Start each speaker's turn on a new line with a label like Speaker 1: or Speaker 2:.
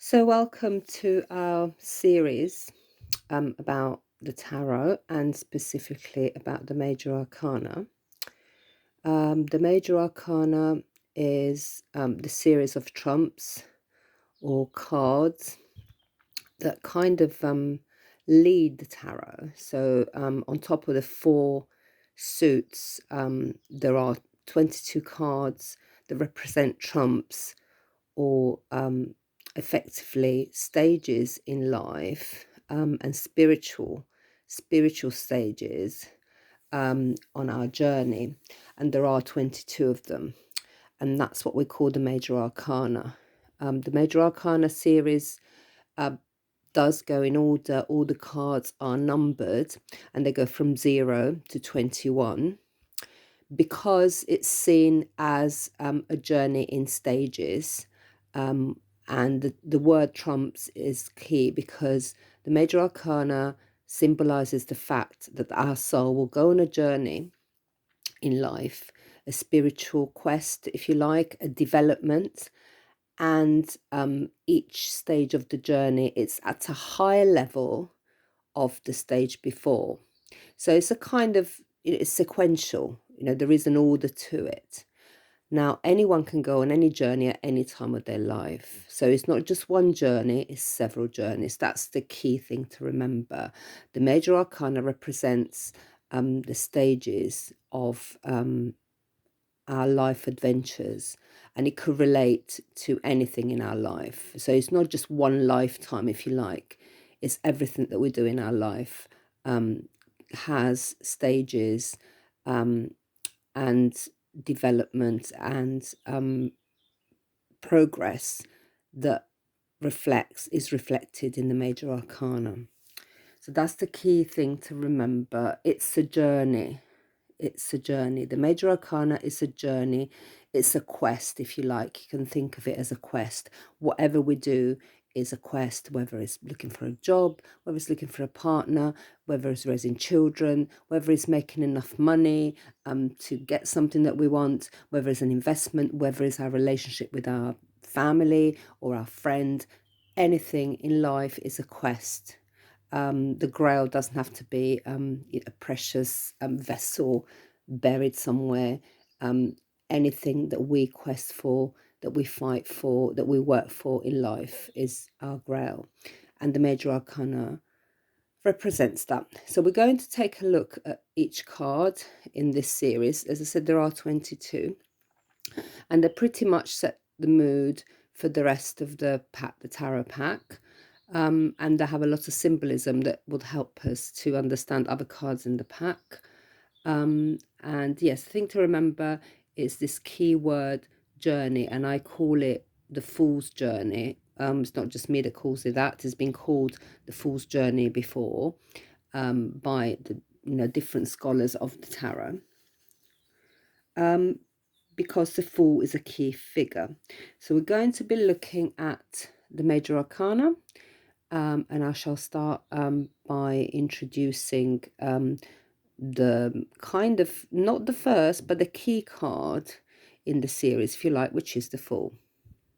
Speaker 1: So, welcome to our series about the tarot and specifically about the Major Arcana. The Major Arcana is the series of trumps or cards that kind of lead the tarot. So, on top of the four suits, there are 22 cards that represent trumps or effectively stages in life, and spiritual stages on our journey, and there are 22 of them, and that's what we call the Major Arcana. The Major Arcana series uh, does go in order. All the cards are numbered and they go from 0 to 21 because it's seen as a journey in stages. And the word trumps is key because the Major Arcana symbolizes the fact that our soul will go on a journey in life, a spiritual quest, if you like, a development. And each stage of the journey, it's at a higher level of the stage before. So it's a kind of, it's sequential, there is an order to it. Now, anyone can go on any journey at any time of their life. So it's not just one journey, it's several journeys. That's the key thing to remember. The Major Arcana represents the stages of our life adventures, and it could relate to anything in our life. So it's not just one lifetime, if you like, it's everything that we do in our life has stages and development and progress that is reflected in the Major Arcana. So that's the key thing to remember. It's a journey. It's a journey. The Major Arcana is a journey. It's a quest, if you like. You can think of it as a quest. Whatever we do is a quest, whether it's looking for a job, whether it's looking for a partner, whether it's raising children, whether it's making enough money to get something that we want, whether it's an investment, whether it's our relationship with our family or our friend. Anything in life is a quest. The grail doesn't have to be a precious vessel buried somewhere. Anything that we quest for, that we fight for, that we work for in life is our grail. And the Major Arcana represents that. So we're going to take a look at each card in this series. As I said, there are 22. And they pretty much set the mood for the rest of the pack, the tarot pack. And they have a lot of symbolism that would help us to understand other cards in the pack. And yes, the thing to remember is this keyword journey, and I call it the Fool's Journey. It's not just me that calls it that. It's been called the Fool's Journey before by the different scholars of the tarot. Because the Fool is a key figure. So we're going to be looking at the Major Arcana. And I shall start by introducing the kind of, not the first, but the key card in the series, if you like, which is the Fool.